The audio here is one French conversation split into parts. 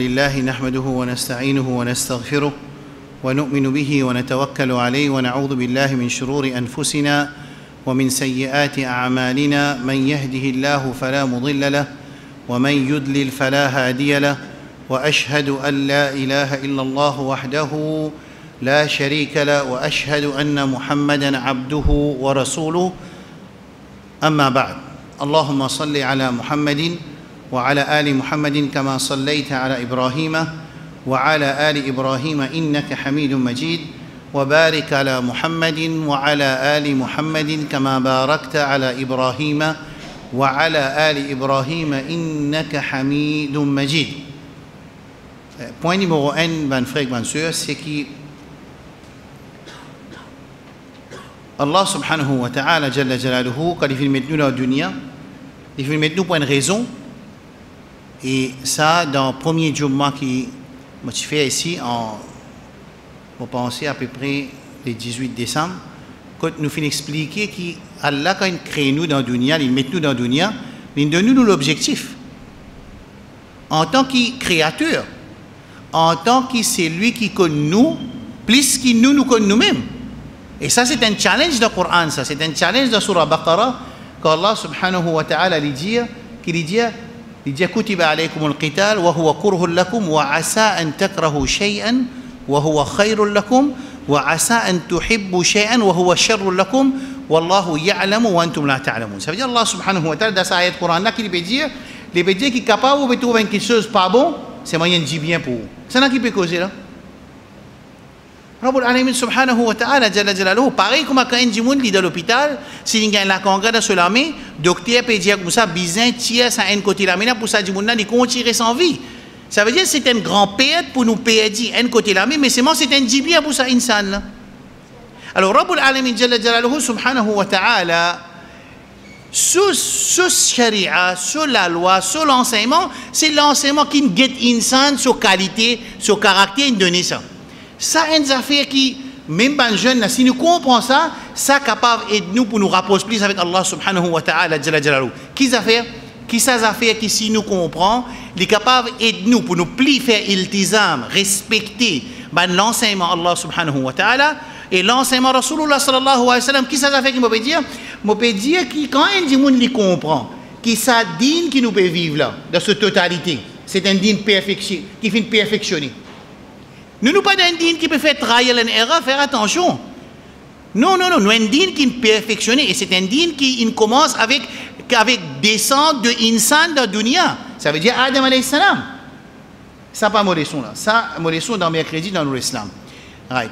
لله نحمده ونستعينه ونستغفره ونؤمن به ونتوكل عليه ونعوذ بالله من شرور أنفسنا ومن سيئات أعمالنا من يهده الله فلا مضل له ومن يضلل فلا هادي له وأشهد أن لا إله إلا الله وحده لا شريك له وأشهد أن محمدًا عبده ورسوله أما بعد اللهم صل على محمد وعلى آل محمد كما صليت على إبراهيم وعلى آل إبراهيم إنك حميد مجيد وبارك على محمد وعلى آل محمد كما باركت على إبراهيم وعلى آل إبراهيم إنك حميد مجيد. Point numéro 1, ben frère, ben sœur, c'est que Allah subhanahu wa ta'ala, Jalla Jalaluhu, quand il fait mettre nous dans la dunya, il fait mettre nous pour une raison. Et ça, dans le premier Jumma qui m'a fait ici, on pensait à peu près le 18 décembre, quand nous finissons expliquer qu'Allah, quand il crée nous dans la dunya, il met nous dans la dunya, il donne nous l'objectif. En tant que créateur, en tant que c'est lui qui connaît nous, plus qu'il nous connaît nous-mêmes. Et ça, c'est un challenge dans le Coran, ça. C'est un challenge dans Surah Baqarah, qu'Allah subhanahu wa ta'ala lui dit, كتب عليكم القتال وهو كره لكم وعسى أن تكرهوا شيئا وهو خير لكم وعسى أن تحبوا شيئا وهو شر لكم والله يعلم وأنتم لا تعلمون. Ça veut dire Allah subhanahu wa ta'ala dans cette ayat Coran là qui veut dire qui est capable de trouver quelque chose pas bon, c'est moyen de dire bien pour vous. C'est là qui peut causer là. Rabbul Alamin subhanahu wa ta'ala jalla jalaluhu, pareil comme quand un djimoun li dans l'hôpital, si il gagne la congrès sur la main, docteur peut dire comme ça, bizin tire ça un côté la main pour ça djimoun là il continue sans vie. Ça veut dire c'est un grand perte pour nous perdre un côté la main, mais c'est un djibia pour ça insan là. Alors Rabbul Alamin jalla jalaluhu subhanahu wa ta'ala sous sharia, sous la loi, sous l'enseignement, c'est l'enseignement qui guette insan sur qualité, sur caractère donné ça. Ça, c'est une affaire qui, même les jeunes, si nous comprenons ça, ça est capable d'aider nous pour nous rapprocher plus avec Allah subhanahu wa ta'ala. Qui ça affaire qui, si nous comprenons, est capable d'aider nous pour nous plus faire iltizam, respecter l'enseignement Allah subhanahu wa ta'ala et l'enseignement Rasulullah sallallahu alayhi wa sallam. Qui ça affaire qui peut dire? Je peux dire que quand un monde les comprend, qui ça digne qui nous peut vivre là, dans cette totalité, c'est un digne qui finit perfectionné. Nous ne sommes pas un digne qui peut faire trahir l'erreur, faire attention. Non, nous sommes un digne qui est perfectionné. Et c'est un digne qui commence avec descente de insan dans la dunya. Ça veut dire Adam alayhi salam. Ça pas mon leçon là. Ça, mon leçon dans mercredi dans l'islam. Right.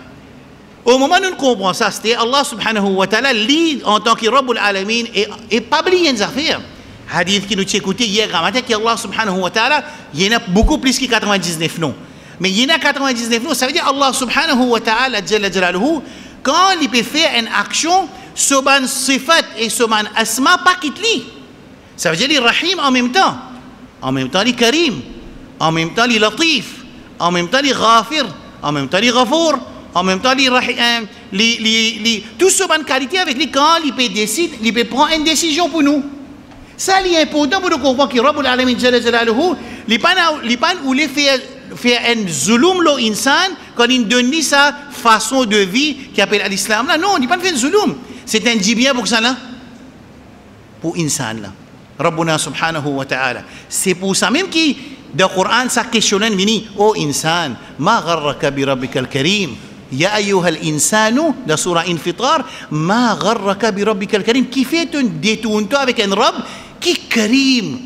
Au moment où nous comprenons ça, c'était Allah subhanahu wa ta'ala, lui, en tant que Rabbul Alamin, et pas oublier une affaire. Hadith qui nous a écouté hier, matin, que Allah subhanahu wa ta'ala, il y en a beaucoup plus que 99 noms. Mais il y en a 99 noms, ça veut dire Allah subhanahu wa ta'ala, quand il peut faire une action, soban sifat et soban asma, pas quitte-li. Ça veut dire les rahim en même temps les karim, en même temps les latif, en même temps les ghafir, en même temps les ghafour, en même temps les tout soban qualité avec lui, quand il peut décider, il peut prendre une décision pour nous. Ça, c'est important pour nous comprendre que Rabbul Alamin il pas voulu faire un zulum lo insan quand il donne sa façon de vie qui appelle l'islam là. Non, il pas fait un zulum. C'est un djibia pour ça là. Pour insan là. Rabbuna subhanahu wa ta'ala. C'est pour ça même qui dans le Coran ça questionne vini oh insan ma gharraka bi rabbikal karim ya ayyuhal insanu dans surah Infitar ma gharraka bi rabbikal karim qui fait un détournement avec un Rabb qui karim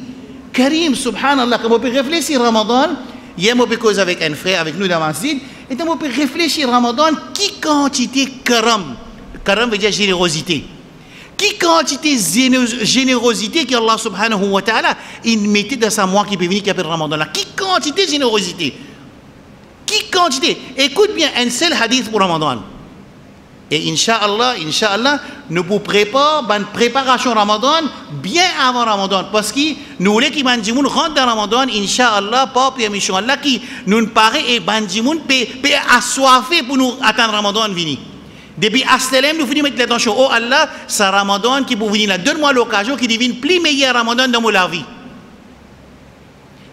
subhanallah. Comme on peut réfléchir Ramadan. Hier, je peux causer avec un frère, avec nous dans le masjid, et on peut réfléchir Ramadan, qui quantité karam veut dire générosité, qui quantité générosité que Allah subhanahu wa ta'ala, il mettait dans sa mois qui peut venir, qui appelle Ramadan là, qui quantité générosité, écoute bien un seul hadith pour Ramadan. Et Inch'Allah, nous vous préparons une préparation Ramadan bien avant Ramadan. Parce que nous voulons que Bandimoun rentre dans Ramadan, Inch'Allah, par permission Allah, qui nous paraît et Bandimoun peut assoiffer pour nous attendre Ramadan venir. Depuis Astelem, nous finissons mettre l'attention. Oh Allah, c'est Ramadan qui peut venir là. Donne-moi l'occasion qui devient plus meilleur Ramadan dans ma vie.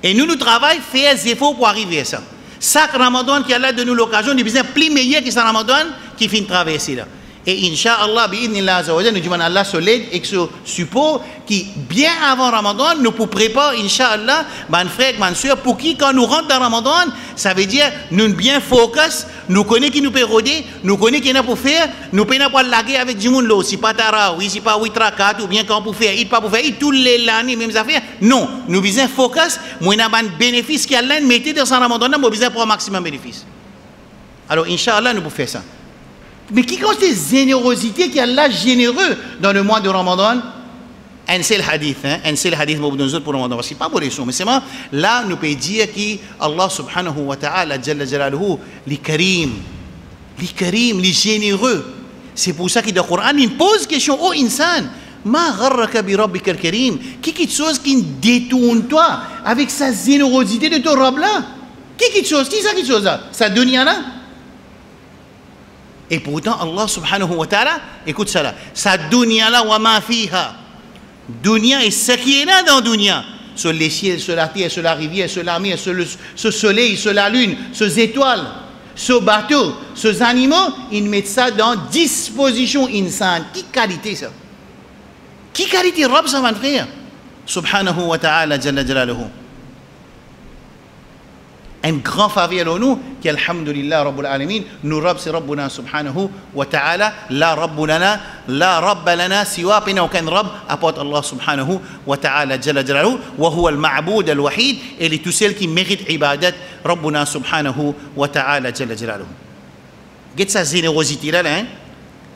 Et nous travaillons, faire des efforts pour arriver à ça. Chaque Ramadan qui a là de nous l'occasion, nous besoin plus meilleur que ce Ramadan qui finit de traverser là. Et Inch'Allah, nous demandons à Allah solide et que ce support qui, bien avant Ramadan, nous pour préparer, Inch'Allah, mon frère, ma soeur, pour qui, quand nous rentrons dans Ramadan, ça veut dire, nous bien focus, nous connaissons qui nous peut roder, nous connaissons qui nous pour faire, nous pouvons pas laguer avec du monde là, si pas Tarawi, si pas 8 rakat, ou bien quand pour faire, il pas pour faire, tous les années, mêmes affaires. Non, nous besoin focus, moi, nous avons un bénéfice qui Allah mettez dans ce Ramadan, nous besoin pour un maximum bénéfice. Alors, Inch'Allah, nous pouvons faire ça. Mais qui compte ces générosités qui Allah généreux dans le mois de Ramadan? Un seul hadith, un seul hadith pour Ramadan. C'est pas pour les choses, mais c'est là nous pouvons dire qu'Allah subhanahu wa ta'ala, jalla jalaluhu, les karim, les généreux. C'est pour ça que dans le Coran, il pose question, oh insan, ma gharraka bi rabbika al-karim, quelque chose qui détourne toi avec sa générosité de ton Rabb là? Quelque chose, qui ça quelque chose là? Ça dunya là? Et pourtant, Allah subhanahu wa ta'ala, écoute ça là, sa dunya là wa ma fiha. Dunya et ce qui est là dans dunya. Sur les ciels, sur la terre, sur la rivière, sur la mer, sur ce soleil, sur la lune, sur les étoiles, ce bateau, ces animaux, ils mettent ça dans disposition insane. Qui qualité ça? Qui qualité Rabb ça, mon frère? Subhanahu wa ta'ala, jalla jalaluhu. Un grand faveur à nous, qui alhamdulillah Rabbul Alamin, nous Rabb c'est Rabbuna subhanahu wa ta'ala, la Rabba lana, siwa pina aucun Rabb, apporte Allah subhanahu wa ta'ala, jalla jalaluhu, wa huwa al-ma'boud al-wahid, et les tous celles qui méritent ibadat, Rabbuna subhanahu wa ta'ala, jalla jalaluhu. Get sa générosité là, hein?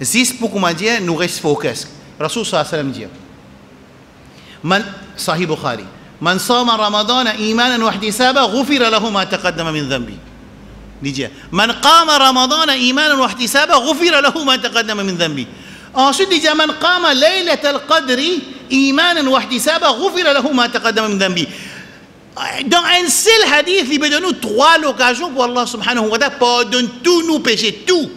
Juste pour comment dire, nous reste focus. Rasul sallallahu alayhi wa sallam dit, man, Sahih Bukhari, من صام رمضان إيمانا واحتسابا غفر له ما تقدم من ذنبه. من قام رمضان إيمانا واحتسابا غفر له ما تقدم من ذنبه. Ensuite il dit من قام ليلة القدر إيمانا واحتسابا غفر له ما تقدم من ذنبه. Dans un seul hadith, il donne nous 3 occasions pour Allah subhanahu wa ta'ala pardonne tous nos péchés, tout.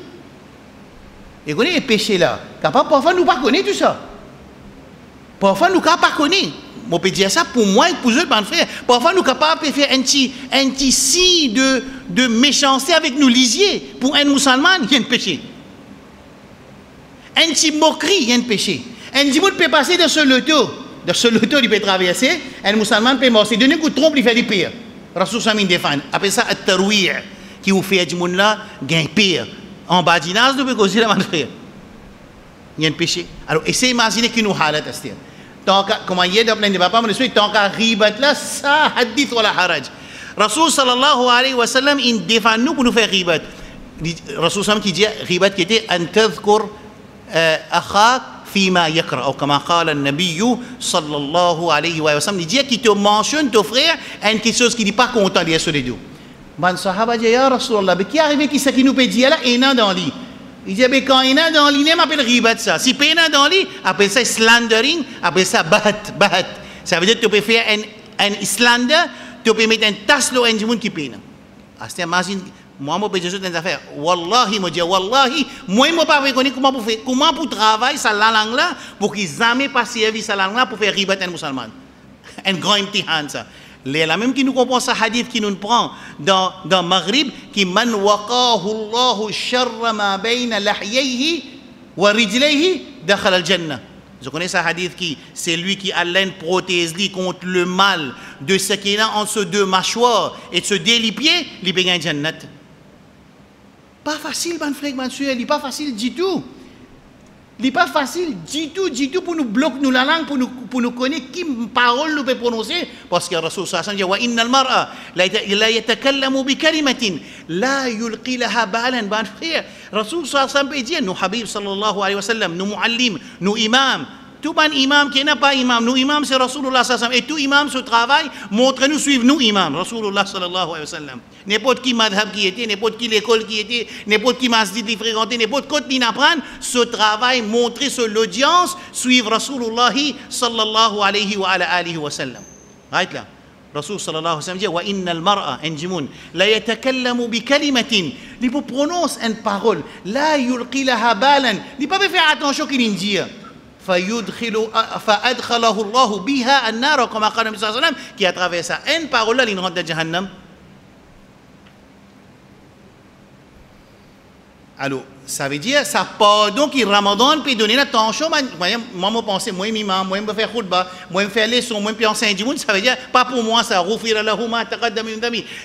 Et connaît les péchés là. Parfois nous ne connaissons pas tout ça. Parfois nous ne connaissons pas. Je peux dire ça pour moi et pour eux, mon frère. Parfois, nous sommes capables de faire un petit signe de méchanceté avec nos lisiers. Pour un musulman, il y a un péché. Un petit moquerie, il y a un péché. Un petit mot peut passer dans ce loto. Dans ce loto, il peut traverser. Un musulman peut mort. C'est donné coup de trompe, il fait du pire. Rasul Samin défend. Après ça, le tarouir, qui vous fait du monde là, gagne pire. En bas du nas, nous pouvons causer là, mon frère. Il y a un péché. Alors, essayez d'imaginer qu'il nous halat à ce terme. Comment il y a dans plein de papas, mais tant qu'à ribat là, ça hadith wala haraj. Rasul sallallahu alayhi wa sallam, il défend nous pour nous faire ribat. Rasul sallam qui dit ribat qui était an tadhkur akhak fima yakra, ou comme a dit le Nabi sallallahu alayhi wa sallam, il dit qu'il te mentionne ton frère quelque chose qui n'est pas content de sur les deux. Man sahaba dit ya Rasulallah, mais qui est arrivé qui ça qui nous peut dire là, et non dans lui. Il dit, mais quand il y a dans l'île, on appelle ribat ça. Si il y a dans l'île, on appelle ça slandering, on appelle ça bahat. Ça veut dire que tu peux faire un slander, tu peux mettre un tasse là, un monde qui peine. C'est imagine, moi, je peux dire des affaires. Wallahi, moi, je dis, wallahi, moi, je ne peux pas reconnaître comment pour travailler sa langue là, pour qu'ils n'aient pas servi sa langue là pour faire ribat un musulman. Un grand imtihan ça. La même qui nous comprend ce hadith qui nous prend dans Maghrib, qui man waqahu Allahu sharra ma bayna lahyayhi wa rijlayhi dakhala al-jannah. Vous connaissez ce hadith qui c'est lui qui Allah protège lui contre le mal de ce qui est là entre ces deux mâchoires et de ce deux pieds, il peut gagner jannat. Pas facile, mon frère, mon soeur, il n'est pas facile du tout. Il n'est pas facile du tout pour nous bloquer nous la langue, pour nous connaître qui parole nous peut prononcer. Parce que Rasul sallallahu alayhi wa sallam dit wa inna al-mar'a la yatakallamu bi kalimatin la yulqi laha balan. Ban frère, Rasul sallallahu alayhi wa sallam peut dire nous habib sallallahu alayhi wa sallam, nous muallim, nous imam. Tout ban imam qui n'est pas imam, nous imam c'est Rasulullah sallallahu alayhi wa sallam. Et tout imam ce travail, montrez-nous, suivez-nous imam, Rasulullah sallallahu alayhi wa sallam. N'importe qui madhab qui était, n'importe qui l'école qui était, n'importe qui masjid qui fréquentait, n'importe quoi qui n'apprenne, ce travail, montrer sur l'audience, suivre Rasulullah sallallahu alayhi wa sallam. Right là. Rasul sallallahu alayhi wa sallam dit wa inna al-mar'a anjimun la yatakallamu bi kalimatin. Il peut prononcer une parole, la yulqi laha balan. Il peut pas faire attention qu'il dit. فأدخله الله بها النار كما قال النبي صلى الله عليه وسلم qui a traversé une parole là il rentre dans Jahannam. Alors, ça veut dire, ça pardon qui Ramadan peut donner l'attention. Moi, je pense, moi, je vais faire khutba, moi, je vais faire leçon, moi, je vais enseigner. Ça veut dire, pas pour moi, ça,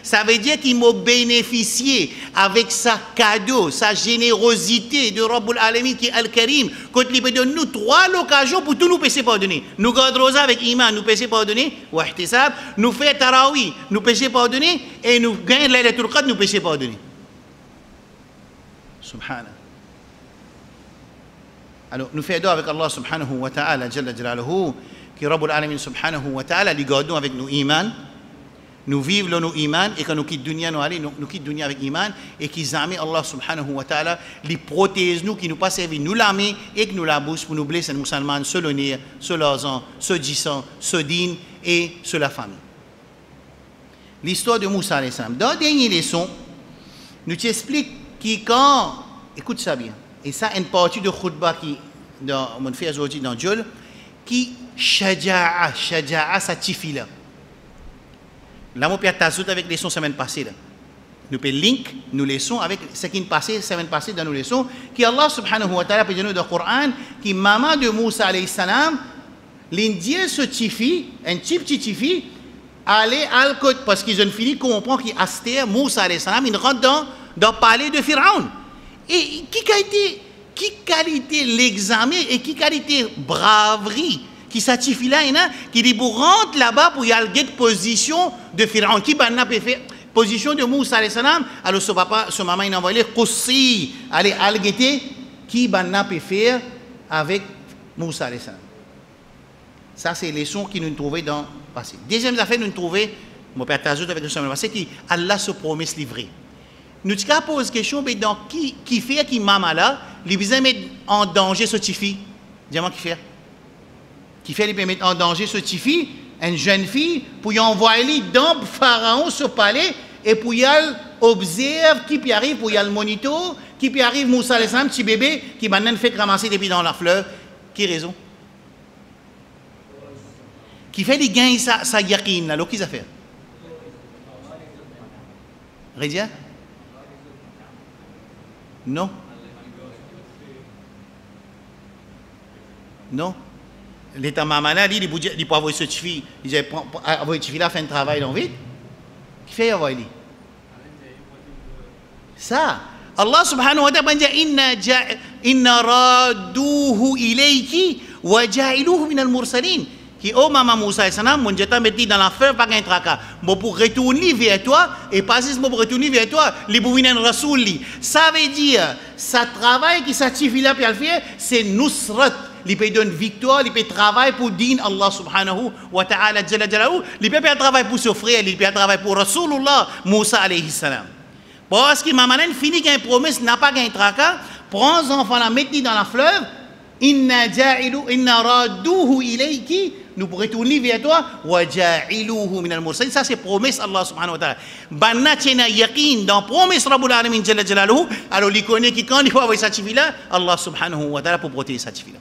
ça veut dire qu'il m'a bénéficié avec sa cadeau, sa générosité de Rabbul Alamin qui est Al-Karim. Quand il peut donner nous 3 occasions pour tout nous pécher pardonner. Nous gardons rosa avec iman, nous pécher pardonner, ou ihtisab, nous fait tarawih, nous pécher pardonner, et nous gagnons Laylatul Qadr, nous pécher pardonner. Subhanallah. Alors, nous faisons avec Allah subhanahu wa ta'ala, Jalla Jalaluhu, qui Rabbul Alamin subhanahu wa ta'ala, lui gardons avec nous iman, nous vivons dans nos iman, et quand nous quittons dunya, nous quittons dunya avec iman, et qui zamé Allah subhanahu wa ta'ala, les protège nous, qui nous passe servir nous l'armée, et que nous la bouche pour nous blesser les musulmans, se l'honneur, se l'argent, se dissant, se din, et se la famille. L'histoire de Moussa alayhi salam. Dans la dernière leçon, nous t'expliquons qui quand, écoute ça bien, et ça une partie de khutbah qui, dans mon fait aujourd'hui dans Jol, qui shaja'a, ça tifi là. Là, on peut t'ajouter avec les leçons semaine passée là. Nous pouvons link nos leçons avec ce qui est passé, semaine passée dans nos leçons, qui Allah subhanahu wa ta'ala peut dire dans le Coran, qui maman de Moussa alayhi salam, l'Indien ce tifi, un petit tifi, aller à l'côté, parce qu'ils ont fini comprendre qu'il Astère, Moussa alayhi salam, il rentre dans le palais de Pharaon. Et qui qualité l'examen et qui qualité braverie qui satisfie là, qui dit pour rentrer là-bas pour y aller position de Pharaon. Qui banna peut faire position de Moussa alayhi salam. Alors ce papa, ce maman, il a envoyé Qussi, aller al-guetter, qui banna peut faire avec Moussa alayhi salam. Ça, c'est les leçons qui nous trouvons dans le passé. Deuxième affaire, nous trouvons, mon père t'ajoute avec le semaine passée, qui Allah se promet livrer. Nous te pose question, mais donc qui fait qui maman là, les besoin mettre en danger ce tifi, dis-moi qui fait les mettre en danger ce tifi, une jeune fille pour y envoyer dans Pharaon ce palais et pour y aller observer qui puis arrive pour y aller monitor, qui puis arrive Moussa alayhi salam petit bébé qui maintenant fait ramasser depuis dans la fleur, qui raison? Qui fait les gains ça yaqin là, qu'est-ce que ça fait? Rédia? Non. Non. L'État mamana dit, il peut avoir ce fille, il dit, avoir ce fille là, fait un travail dans vite. Qui fait avoir lui? Ça. Allah subhanahu wa ta'ala dit, inna radouhu ilayki wa ja'iluhu min al-mursalin. Qui, oh maman Moussa et Sanam, mon Dieu t'a mis dans l'affaire, pas qu'un tracas. Bon, pour retourner vers toi, et pas juste pour retourner vers toi, les bouvines rasoul. Ça veut dire, ça travail qui s'active là, puis faire, c'est nusrat. Il peut donner victoire, il peut travailler pour din Allah subhanahu wa ta'ala, jalla jalaluhu. Il peut travailler pour son frère, il peut travailler pour Rasulullah, Moussa alayhi salam. Parce que maman finit qu'une promesse, n'a pas qu'un tracas, prends les enfants, la mettez dans la fleuve, inna radouhu ilayki, nous pourrons tourner vers toi, waja'iluhu min al-mursalin. Ça c'est promesse Allah subhanahu wa ta'ala. Banna tena yaqin dans promesse Rabbul Alamin jalla jalaluhu. Alors il connaît qui quand il faut avoir cette là, Allah subhanahu wa ta'ala pour protéger cette là.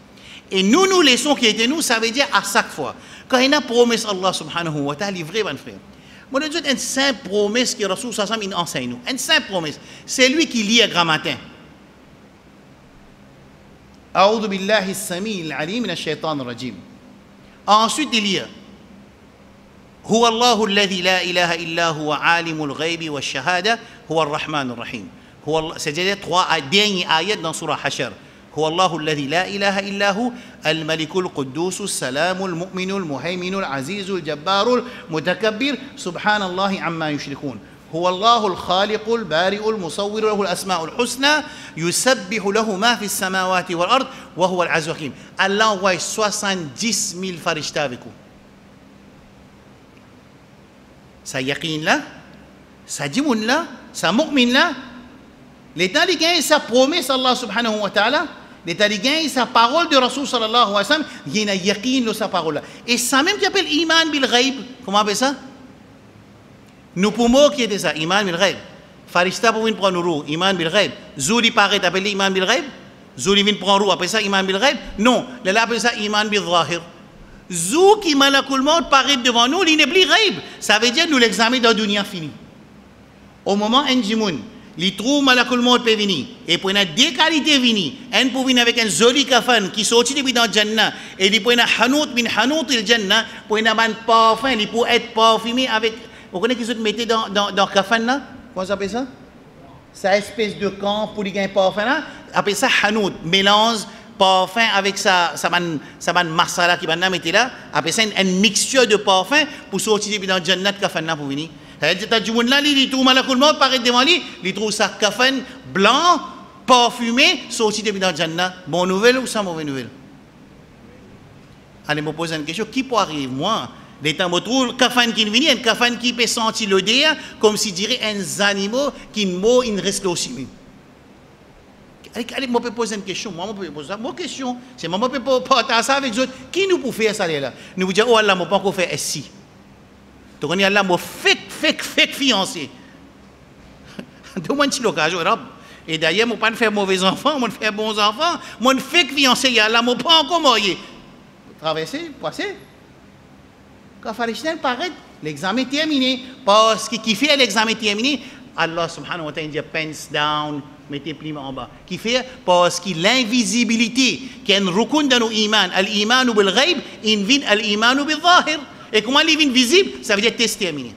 Et nous laissons qui était nous, ça veut dire à chaque fois quand il y a promesse Allah subhanahu wa ta'ala livré mon frère. Moi je dis une simple promesse que Rasul sallallahu alayhi wa sallam enseigne nous. Une simple promesse. C'est lui qui lit à grand matin. A'udhu billahi as-sami'il 'alim minash shaitanir rajim. Ensuite, il y a هو الله الذي لا إله إلا هو عالم الغيب والشهادة هو الرحمن الرحيم. C'est-à-dire 3 dernières ayats dans Surah Hashar. هو الله الذي لا إله إلا هو الملك القدوس السلام المؤمن المهيمن العزيز الجبار المتكبر سبحان الله عما يشركون. هو الله الخالق البارئ المصور له الأسماء الحسنى يسبح له ما في السماوات والأرض وهو العزيز الحكيم. Allah envoie 70 000 farishtas avec vous. Ça yaqin là, ça dimoun là, ça mu'min là. L'état de gain, sa promesse Allah subhanahu wa ta'ala. L'état de gain, sa parole de Rasul sallallahu alayhi wa sallam. Il y a yaqin sa parole là. Et ça même qui appelle iman bil ghaib. Comment on appelle ça? Nous poumons qui était ça, iman bil ghaib. Farishta pour une prendre roue, iman bil ghaib. Zouli paraît appelé iman bil ghaib. Zou vin prend roue, après ça, iman bil ghaib. Non, là, après ça, iman bil zahir. Zou qui malakul maut paraît devant nous, il n'est plus ghaib. Ça veut dire nous l'examen dans dunia fini. Au moment où Njimoun, il trouve malakul maut peut venir. Et pour une deux qualités venir. Un pour venir avec un joli kafan qui sortit depuis dans le Jannah. Et il pour une hanout min hanout il Jannah. Pour une ban parfum, il pour être parfumé avec. Vous connaissez qui se mettait dans le kafan là? Comment ça s'appelle ça? Sa espèce de camp pour lui gagner parfum là. Après ça, hanout, mélange parfum avec sa masala qui va mettre là. Après ça, une mixture de parfum pour sortir depuis dans le Jannah kafan là pour venir. Il trouve malakul maut paraît devant lui, il trouve sa kafan blanc, parfumé, sorti depuis dans le Jannah. Bonne nouvelle ou sans mauvaise nouvelle? Allez, me poser une question. Qui peut arriver? Moi, les temps, je trouve kafan qui vient, un kafan qui peut sentir l'odeur, comme si dirait un animal qui mord, il reste aussi. Allez, moi, je peux poser une question. Moi, je peux poser une question. C'est moi, je peux partager ça avec les autres. Qui nous peut faire ça là? Nous vous dire, oh Allah, je ne peux pas encore faire ici. Donc, on est là, mon fake fiancé. Demande-moi l'occasion, et d'ailleurs, je ne peux pas faire mauvais enfants, je faire bons enfants. Mon fake fiancé, il y a là, je ne peux pas encore marier. Traverser, passer. Quand Pharisien paraît, l'examen est terminé. Parce que qui fait l'examen terminé, Allah subhanahu wa ta'ala dit pens down, mettez plis en bas. Qui fait parce que l'invisibilité, qui est un rukun dans nos iman, al-imanu bil ghaib, invite al-imanu bil zahir. Et comment il est visible? Ça veut dire test terminé.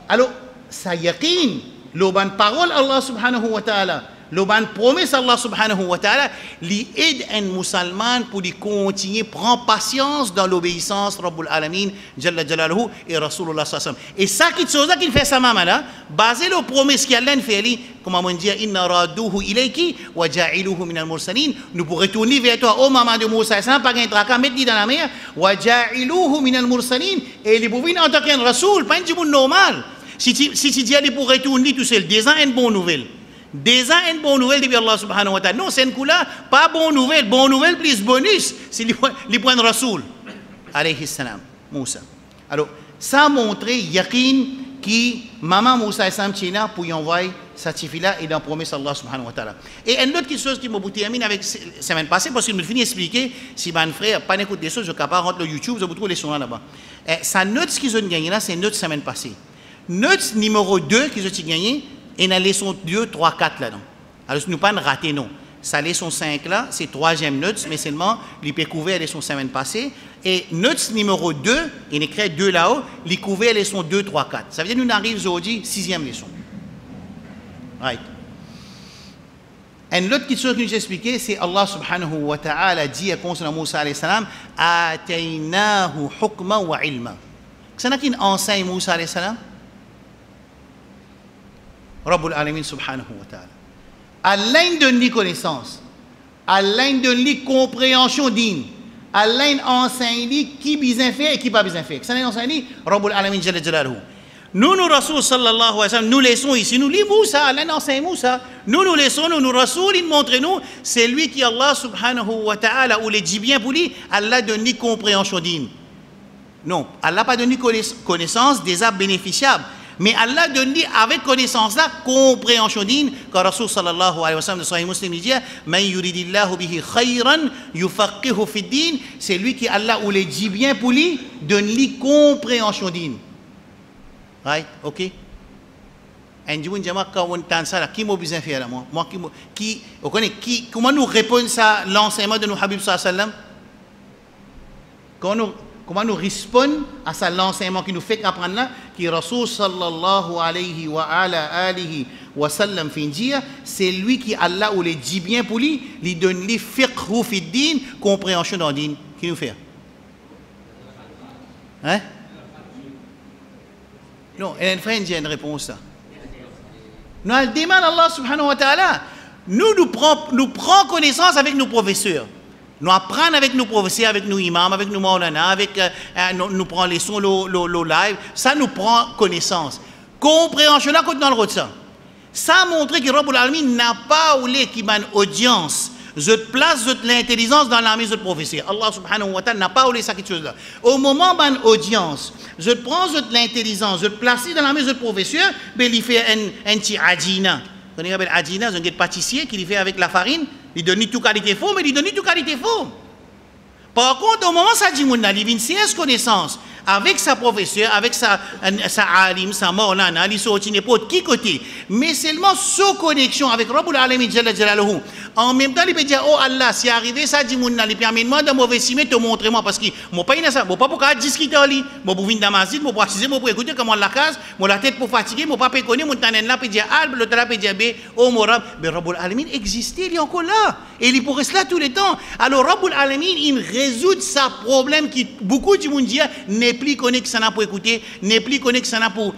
Alors, ça yaqin, l'oban parole Allah subhanahu wa ta'ala, l'oban promesse Allah subhanahu wa ta'ala, li aide un musulman pour continuer, prendre patience dans l'obéissance Rabbul Alamin, Jalla Jalaluhu et Rasulullah sallallahu alayhi wa sallam. Et ça qui chose qu'il fait sa maman là, basé sur la promesse qu'Allah fait, comme on dit, inna raduhu ilayki wa ja'iluhu min al-mursalin, nous pourrons retourner vers toi, oh maman de Moussa, ça n'a pas qu'un tracas, mettez dans la mer, wa ja'iluhu min al-mursalin, et les bouvines en tant qu'un rasoul, pas un monde normal. Si tu dis, il pour retourner tout seul, déjà une bonne nouvelle. Déjà une bonne nouvelle depuis Allah subhanahu wa ta'ala. Non, c'est une coup-là, pas bonne nouvelle plus bonus, c'est les points de Rasoul. Alayhi salam, Moussa. Alors, ça montre yaqin qui, maman Moussa et Sam Tchina, pour y envoyer certificat là et dans promesse Allah subhanahu wa ta'ala. Et une autre chose qui m'a terminé avec la semaine passée, parce que je me finis d'expliquer, si mon frère pas écouté des choses, je suis capable de rentrer sur YouTube, je vous trouve les sons là-bas. Sa note qu'ils ont gagné là, c'est une note semaine passée. Note numéro 2 qu'ils ont gagné, et la leçon 2, 3, 4 là-dedans. Alors, nous ne pas rater, non. Sa leçon 5 là, c'est troisième note, mais seulement, il peut couvrir la leçon semaine passée. Et note numéro 2, il écrit 2 là-haut, il couvre la leçon 2, 3, 4. Ça veut dire que nous arrivons aujourd'hui, 6e leçon. Right. Et l'autre chose que nous expliqué, c'est Allah subhanahu wa ta'ala dit à concernant Moussa alayhi salam, Ataynahu hukma wa ilma. C'est ça qui enseigne Moussa alayhi salam? Rabbul Alamin subhanahu wa ta'ala. Allah donne les connaissances. Allah donne les compréhensions dignes. Allah enseigne qui bien fait et qui pas bien fait. Ça enseigne Rabbul Alamin jalla jalaluhu. Nous, Rasul sallallahu alayhi wa sallam, nous laissons ici, nous lisons Moussa, Allah enseigne Moussa. Nous laissons, nous Rasul, il montre nous, c'est lui qui Allah subhanahu wa ta'ala, ou les dit bien pour lui, Allah donne les compréhensions dignes. Non, Allah n'a pas donné connaissance déjà bénéficiable. Mais Allah donne avec connaissance là, compréhension digne, car Rasul sallallahu alayhi wa sallam de Sahih Muslim dit, Man yuridillahu bihi khayran yufaqihu fi din, c'est lui qui Allah ou les dit bien pour lui, donne lui compréhension digne. Right? Ok? Et du coup, qui m'a besoin de faire là, moi, comment nous répondre ça, l'enseignement de nos Habib sallallahu alayhi wa sallam? Comment nous répondons à ça, l'enseignement qui nous fait apprendre là, qui Rasul sallallahu alayhi wa alihi wa sallam fin dire, c'est lui qui Allah ou les dit bien pour lui, lui donne les fiqhu fi din, compréhension dans le din. Qui nous fait? Hein? Non, il y a une frère qui a une réponse ça. Nous, elle demande à Allah subhanahu wa ta'ala, nous prenons connaissance avec nos professeurs. Nous apprenons avec nos professeurs, avec nos imams, avec nos maulana, avec nous prenons les sons, le live, ça nous prend connaissance. Compréhension là, quand dans le ça. Ça montre que Rabbul Alamin n'a pas oulé qui m'a une audience. Je place l'intelligence dans la maison de professeur. Allah subhanahu wa ta'ala n'a pas oulé ça quelque chose là. Au moment où une audience, je prends l'intelligence, je place dans la maison de professeur, ben il fait un petit adina. Quand on appelle Adjina, c'est un pâtissier qui lui fait avec la farine, il donne tout qualité faux, mais il donne tout qualité faux. Par contre, au moment où ça dit, il vient CS connaissance avec sa professeure, avec sa alim, sa maulana, il sortit n'importe qui côté. Mais seulement sous connexion avec Rabbul Alamin Jalla Jalaluhu. En même temps, il peut dire, oh Allah, si arrivé ça dit, il permet de mauvais simé, te montre-moi, parce que moi pas ça, moi pas pour discuter en ligne, moi pour venir dans ma zone, moi pour assister, moi pour écouter comment la case, moi la tête pour fatiguer, moi pas péconner, mon tanen là peut dire Al, l'autre là peut dire B, oh mon Rabb, mais Rabbul Alamin existait, il est encore là, et il pourrait cela tout le temps. Alors Rabbul Alamin, il résout sa problème qui beaucoup du monde dit n'est plus connu que ça n'a pour écouter, n'est plus connu que ça n'a pour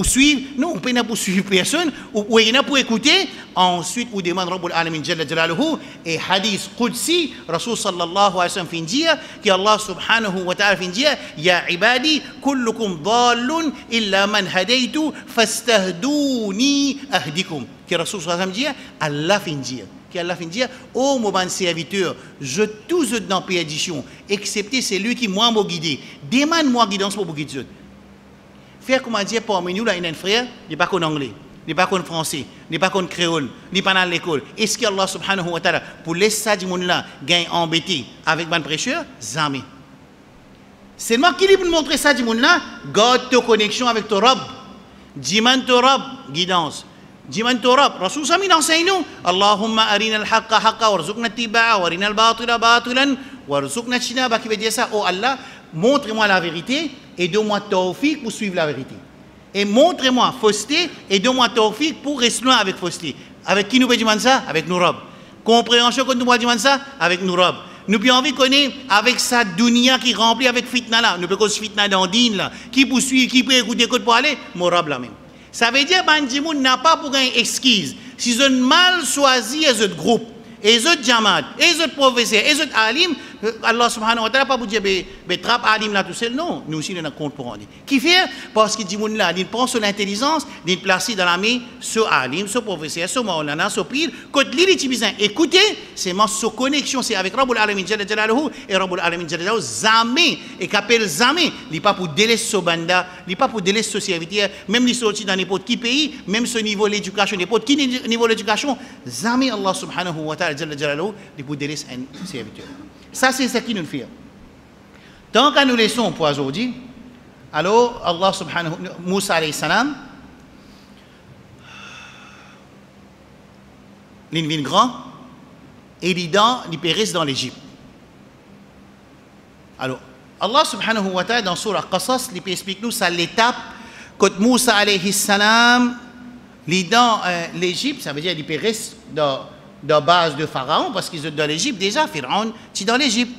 suivre. Non, on peut pas pour suivre personne, ou il y en a pour écouter. Ensuite, on demande Rabbul Alamin Jalla Jalaluhu et hadith Qudsi, Rasul sallallahu alayhi wa sallam fin dire que Allah subhanahu wa ta'ala fin dire Ya ibadi, kullukum dhalun illa man hadaytu fastahduni ahdikum. Que Rasul sallallahu alayhi wa sallam dit Allah fin dire. Allah fin dire, oh mon bon serviteur, je tous dans perdition, excepté celui qui moi m'a guidé. Demande-moi guidance pour vous guider. Faire comment dire parmi nous, là, il y a un frère, il n'est pas qu'en anglais, il n'est pas qu'en français, il n'est pas qu'en créole, il n'est pas dans l'école. Est-ce que Allah subhanahu wa ta'ala, pour laisser ça du monde là, gagne embêté avec mon prêcheur? Jamais. Seulement qui lui peut montrer ça du monde là, garde ta connexion avec ton Rabb. Dis-moi ton Rabb, guidance. Jiman Torab, Rasul Sami enseigne nous Allahumma arina al-haqqa haqqa warzuqna ittiba'a wa arina al-batila batilan warzuqna ijtinaba, qui veut dire ça, oh Allah, montre-moi la vérité et donne-moi tawfiq pour suivre la vérité. Et montre-moi fausseté et donne-moi tawfiq pour rester loin avec fausseté. Avec qui nous peut dire ça? Avec nos Rabb. Compréhension que nous pouvons dire ça? Avec nos Rabb. Nous pouvons envie connaître avec sa dunya qui remplit avec fitna là. Nous pouvons cause fitna dans din là. Qui peut suivre, qui peut écouter pour aller? Mon Rabb là même. Ça veut dire que Bandimoun n'a pas pour gagner excuse. Si ont mal choisi les autres groupes, les autres jamad, les autres professeurs, les autres alim, Allah subhanahu wa ta'ala pas pour dire trap alim là tout seul. Non, nous aussi nous avons compte pour en dire. Qui fait? Parce qu'il dit là, il prend son intelligence, il place dans la main ce alim, ce professeur, ce maulana, ce pire. Quand il besoin écoutez, c'est ma connexion, c'est avec Rabbul Alamin Jalla Jalaluhu et Rabbul Alamin Jalla Jalaluhu jamais et qu'appelle jamais. Il pas pour délaisser ce banda, il pas pour délaisser ce serviteur, même il sorti dans n'importe qui pays, même ce niveau l'éducation, n'importe qui niveau l'éducation, jamais Allah subhanahu wa ta'ala Jalla Jalaluhu il pour délaisser un serviteur. Ça, c'est ce qui nous fait. Tant que nous laissons pour aujourd'hui, alors Allah subhanahu wa ta'ala, Moussa alayhi salam, il vient grand, et il périsse dans l'Égypte. Alors, Allah subhanahu wa ta'ala, dans Surah Qasas, il explique nous ça l'étape, quand Moussa alayhi salam, il est dans l'Égypte, ça veut dire qu'il périsse dans la base de Pharaon, parce qu'ils sont dans l'Égypte déjà, Pharaon, c'est dans l'Égypte.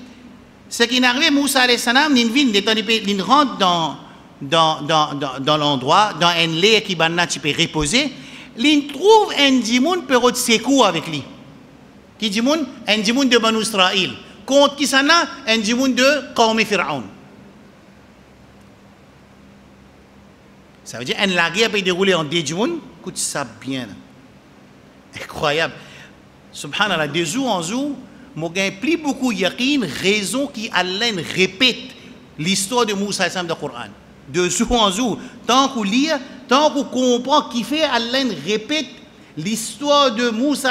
Ce qui est arrivé, Moussa alayhi salam, il rentre dans l'endroit, dans un lait qui peut reposer, il trouve un dimoun peut de secours avec lui. Qui dimoun? Un dimoun de Banu Israël. Contre qui ça n'a? Un dimoun de Qawmi Pharaon. Ça veut dire que la guerre peut dérouler en deux dimoun. Écoute ça bien. Incroyable. Subhanallah, de jour en jour, je gagne plus beaucoup de yaqin, raison qui Allah répète l'histoire de Moussa dans le Coran. De jour en jour, tant qu'on lit, tant qu'on comprend qui fait Allah répète l'histoire de Moussa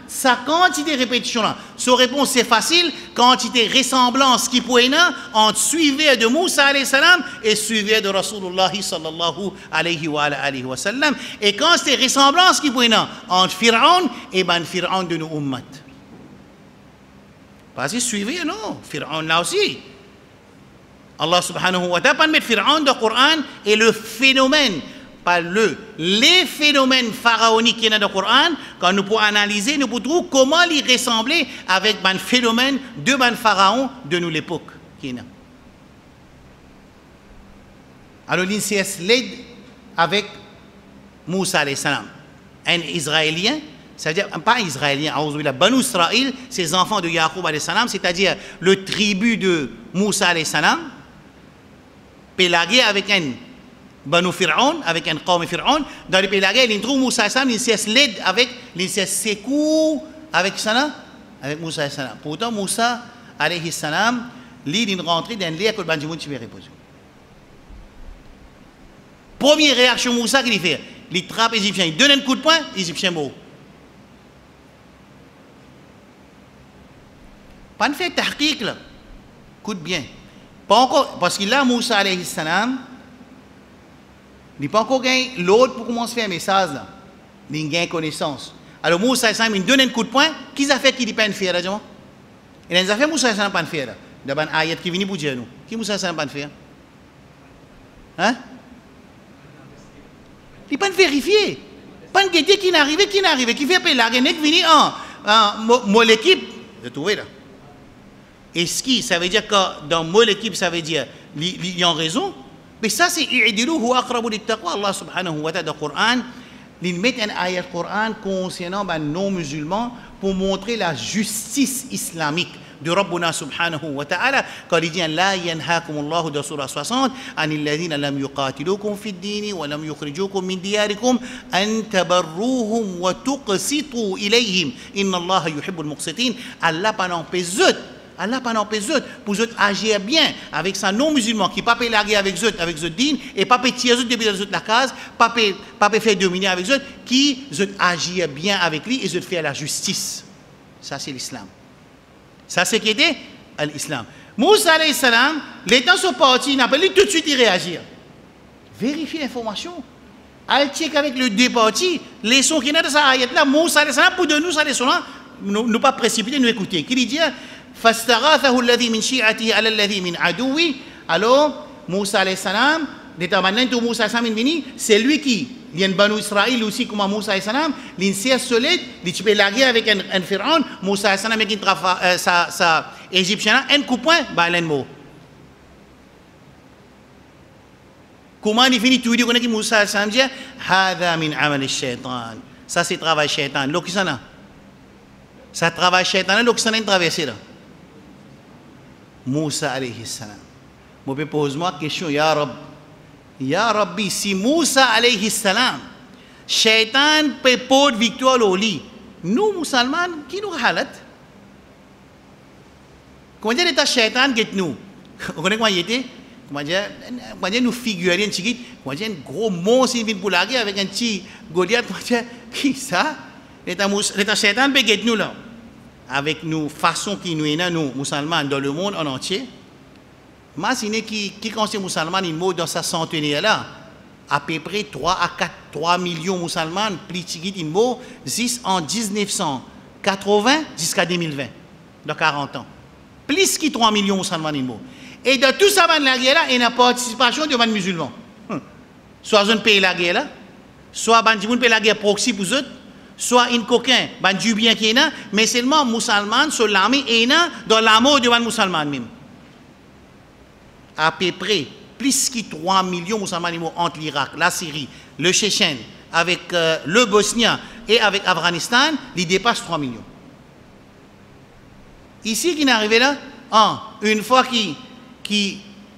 sa quantité de répétition là. Sa réponse c'est facile, quantité ressemblance qui pourrait entre suivait de Moussa et suivait de Rasulullah sallallahu alayhi wa sallam. Et quand c'est ressemblance qui pourrait entre Pharaon et Pharaon de nos ummat. Parce que suivez non, Pharaon là aussi. Allah subhanahu wa ta'ala pas mettre Pharaon dans le Coran et le phénomène pas les phénomènes pharaoniques qui sont dans le Coran, quand nous pouvons analyser, nous pouvons trouver comment ils ressemblaient avec le phénomène de pharaon de nous l'époque. Alors, l'INCS l'aide avec Moussa alayhi salam, un Israélien, c'est-à-dire pas Israélien, Banu Israël, ces enfants de Yaqub alayhi salam, c'est-à-dire le tribu de Moussa alayhi salam, pélagué avec un Banu Pharaon, avec un Qawm Pharaon, dans le pays de la guerre, il trouve Moussa alayhi salam, il s'est l'aide avec, il s'est secours avec ça, avec Moussa alayhi salam. Pourtant, Moussa alayhi salam, il est rentré dans l'air que le Bandimoun s'y reposer. Première réaction Moussa qu'il fait, il trappe Égyptien, il donne un coup de poing, Égyptien mort. Pas de fait tahqiq là. Écoute bien. Pas encore, parce que là, Moussa alayhi salam, il n'a pas encore gagné l'autre pour commencer à faire un message là. Il gagne connaissance. Alors Moussa alayhi salam, il donne un coup de poing, qui a fait qu'il n'a pas faire là, justement? Il a fait Moussa alayhi salam pas faire là. D'abord, un ayat qui vient pour dire nous. Qui Moussa alayhi salam pas faire? Hein? Il n'a pas vérifié. Pas de guetter qui n'arrive, qui fait appeler la reine qui vient en l'équipe. Vous trouvez là? Est-ce que ça veut dire que dans mon équipe, ça veut dire ils ont raison? Mais ça, c'est i'dilu huwa aqrabu lit-taqwa. Allah subhanahu wa ta'ala dans le Coran, il met un ayat Coran concernant les non-musulmans pour montrer la justice islamique de Rabbuna subhanahu wa ta'ala. Quand il dit La yanhakum Allahu dans Surah 60, anil ladhina lam yuqatilukum fi ad-din wa lam yukhrijukum min diyarikum an tabarruhum wa tuqsitu ilayhim. Inna Allah yuhibbul muqsitin. Allah pas n'empêche Allah pas n'empêche pour eux agir bien avec sa non-musulman qui ne peut pas la guerre avec eux din et pas tirer eux depuis la case, pas faire dominer avec eux, qui agir bien avec lui et eux faire la justice. Ça c'est l'islam. Ça c'est qui était l'islam. Moussa alayhi salam, les temps sont partis, il n'a pas tout de suite y réagir. Vérifiez l'information. Al check avec le deux parties, les sons qui sont dans sa ayat là, Moussa alayhi salam, pour de nous, ça les sons là, nous pas précipiter, nous écouter. Qui dit فاستغاثه الذي من شيعته على الذي من عدوه. Alors Moussa alayhi salam, déterminant tout Moussa alayhi salam, c'est lui qui vient de Banu Israël aussi comme Moussa alayhi salam, l'insère solide, il peut la guerre avec un pharaon, Moussa alayhi salam qui travaille sa égyptien un coup de poing, bah l'un mot. Comment il finit tout dire que Moussa alayhi salam dit هذا من عمل الشيطان. Ça c'est travail shaitan. L'autre ça là. Ça travail shaitan, l'autre ça traversé là. Moussa alayhi salam. Je me pose moi question, Ya Rab. Ya Rabbi, si Moussa alayhi salam, Shaitan peut pas de victoire au lit, nous musulmans, qui nous halat? Comment dire l'état Shaitan qui est nous? Vous connaissez comment il était? Comment dire nous figurer un petit, comment dire un gros monstre qui vient pour la guerre avec un petit Goliath, comment dire, qui ça? L'état Shaitan peut être nous là. Avec nous, façon qui nous est nous, musulmans, dans le monde en entier. Imaginez qui considère musulmans, il mot dans sa centenaire là, à peu près 3 millions musulmans, plus petit, il mot, 10 en 1980 jusqu'à 2020, dans 40 ans. Plus que 3 millions musulmans, il mot. Et dans tout ça, la guerre là, il y a une participation de musulmans. Soit un pays la guerre là, soit un pays la guerre proxy pour eux, soit un coquin, du bien qui est là, mais seulement musulmans, sur l'armée est là, dans l'amour de musulmans même. À peu près, plus que 3 millions de musulmans entre l'Irak, la Syrie, le Tchétchène, avec le Bosnien et avec l'Afghanistan, il dépasse 3 millions. Ici, qui est arrivé là, une fois qu'il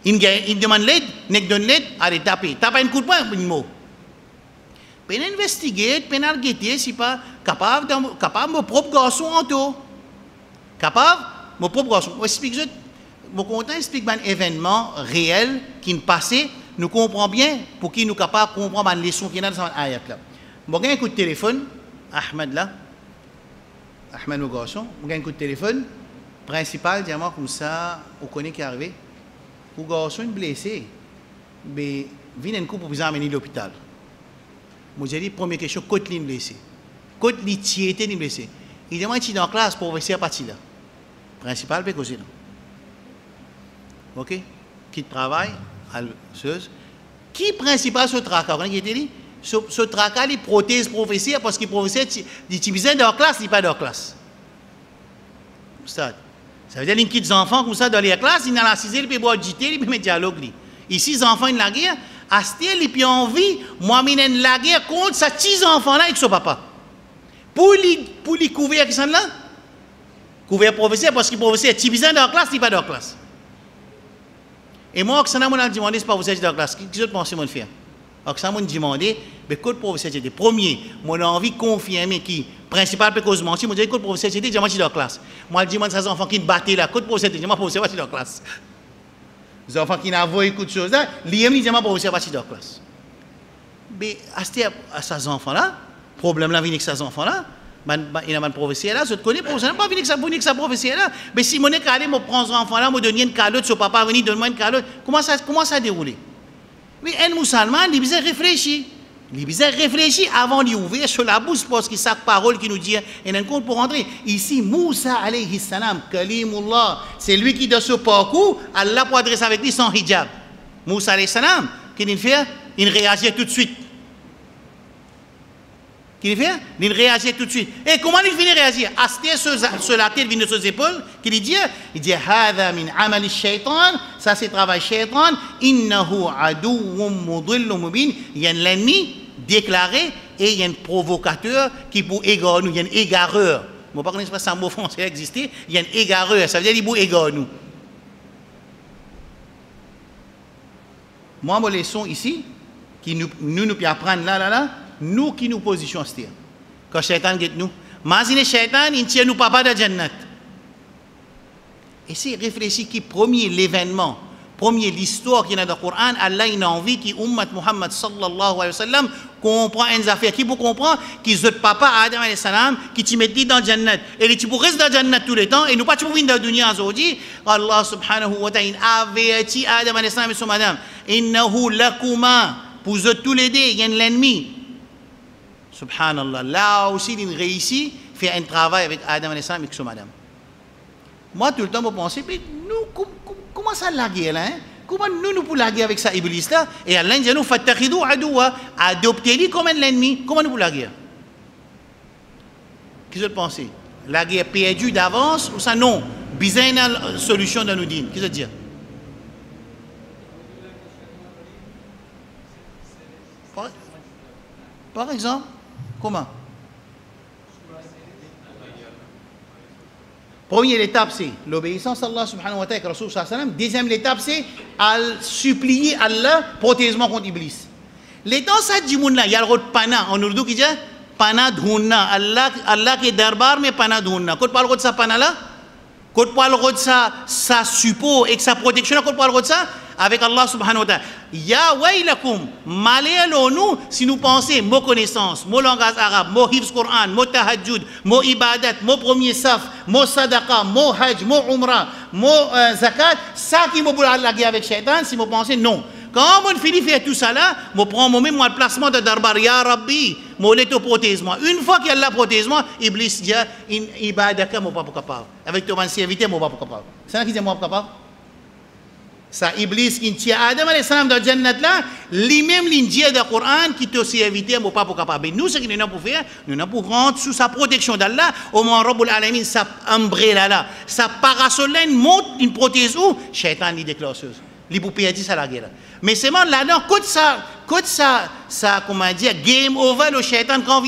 demande l'aide, il donne l'aide, allez taper. Tape un coup de poing, une mot. Peine investiguer, peine guetter, si pas capable mon propre garçon en tout. Capable, mon propre garçon. Je explique, mon content explique un événement réel qui nous passé, nous comprenons bien pour qui nous sommes capables de comprendre une leçon qui est dans cette ayat là. Bon, j'ai un coup de téléphone, Ahmed là, Ahmed mon garçon, j'ai un coup de téléphone, principal, dis-moi comme ça, on connaît qui est arrivé. Mon garçon est blessé, mais vient un coup pour vous amener à l'hôpital. Moi, j'ai dit, première question, côté ligne blessé. Côté ligne tiété blessé. Il demande si dans la classe, professeur parti là. Principal, peut causer là. Ok? Qui travaille, qui principal ce tracas? Vous avez dit? Ce tracas, il protège professeur parce que le professeur, il est dans la classe, il n'est pas dans la classe. Ça veut dire qu'il quitte les enfants comme ça dans les classes, il a la sixième, il peut boire du thé, il peut mettre dialogue. Ici, les enfants, ils ont la guerre. Astel et puis envie, moi minen la guerre contre ces petits enfants là avec son papa. Pour les couvrir qui sont là, couvrir professeur parce que le professeur est dans la classe, il n'est pas dans la classe. Et moi, Oksana m'a demandé, c'est pas vous êtes dans la classe. Qu'est-ce que vous pensez de faire? Oksana m'a demandé, mais quand le professeur était premier, moi j'ai envie de confirmer qui principal peut cause mentir, moi j'ai dit quand le professeur était dans la classe. Moi je demande à ces enfants qui battent là, quand le professeur était, moi le professeur était dans la classe. Les enfants qui n'avaient pas beaucoup de choses là, l'IM dit, moi, pour vous, c'est pas dans la classe. Mais à ces enfants-là, problème là vient avec ces enfants-là, il y a une prophétie là, je te connais, pour ça, pas venir avec sa prophétie là. Mais si mon écart, je prends cet enfant-là, je donne une calotte, son papa venir donne-moi une calotte, comment ça déroule? Mais un musulman, il besoin réfléchir. Il besoin réfléchir avant d'ouvrir sur la bouche parce que c'est sa parole qui nous dit, et un compte pour rentrer. Ici, Moussa alayhi salam, Kalimullah, c'est lui qui dans ce parcours, Allah pour adresser avec lui sans hijab. Moussa alayhi salam, qu'est-ce qu'il fait? Il réagit tout de suite. Qu'il fait? Il réagit tout de suite. Et comment il finit de réagir? Asté sur la tête de ses épaules, qu'il dit, Hada min amal shaitan, ça c'est travail shaitan, innahu aduwwum mudillum mubin, il y a l'ennemi déclaré et il y a un provocateur qui pour égarer nous, il y a un égareur. Je ne sais pas si un mot français existait, il y a un égareur, ça veut dire qu'il pour égarer nous. Moi, ma leçon ici, qui nous apprendre là, nous qui nous positionnons, quand Shaitan guette nous, imaginez Shaitan, il ne tient nous pas de Jannat. Et c'est réfléchir qui premier l'événement, premier l'histoire qui est dans le Coran, Allah il a envie que Ummat Muhammad sallallahu alayhi wa sallam comprend une affaire. Qui pour comprendre qu'ils ont papa Adam alayhi salam qui t'y met dans Jannat. Et tu pour rester dans Jannat tout le temps et nous pas pour venir dans la dunya aujourd'hui. Allah subhanahu wa ta'ala avertit Adam alayhi salam et son madame. Innahu lakuma, pour eux tous les deux, il y a l'ennemi. Subhanallah, là aussi il réussit à faire un travail avec Adam alayhi salam et son madame. Moi tout le temps je pense, mais nous comment ça la guerre là, hein? Comment nous pouvons la guerre avec ça Iblis là? Et Allah dit nous fattakhidou adoua, adoptez-le comme un ennemi. Comment nous pouvons la guerre? Qu'est-ce que vous pensez? La guerre perdue d'avance ou ça non? Bizarre une solution dans nous dire. Qu'est-ce que vous dire? Par exemple, comment? Première étape, c'est l'obéissance à Allah subhanahu wa ta'ala et Rasul sallallahu alayhi wa sallam. Deuxième étape, c'est à supplier Allah, protège-moi contre Iblis. Les temps, ça dit, il y a le rôle pana. En urdu, qui dit pana dhunna. Allah qui est darbar, mais pana dhunna. Quand on parle de ça, pana là, quand on parle de ça, ça suppose et que sa protection, quand on parle de ça, avec Allah subhanahu wa ta'ala. Ya waylakum, malheur si nous pensons, mot connaissance, mot langage arabe, mot hifz Coran, mot tahajjud, mot ibadat, mot premier saf, mot sadaqa, mot hajj, mot umrah, mot zakat, ça qui m'a boulé Allah avec shaitan, si vous pensez non. Quand on finit de faire tout ça là, je prends moi le placement de darbar, ya Rabbi, je l'ai protège moi. Une fois qu'il a protège moi, Iblis dit, ibadaka, je ne suis pas capable. Avec ton serviteur, je ne suis pas capable. C'est ça qui dit, je ne suis pas capable. Ça, Iblis, qui tient Adam alayhi salam dans le Jannat là, lui-même, il dit dans le Coran, qui te serviteur, je ne suis pas capable. Nous, ce que nous avons pour faire, nous avons pour rentrer sous sa protection d'Allah, au moins, Rabbul Alamin, sa umbrella là, sa parasol là, monte, une protège où, Shaitan, il déclare ça. Il pour perdre ça la guerre. Mais c'est là-dedans, quand ça, comment dire, game over le Shaitan quand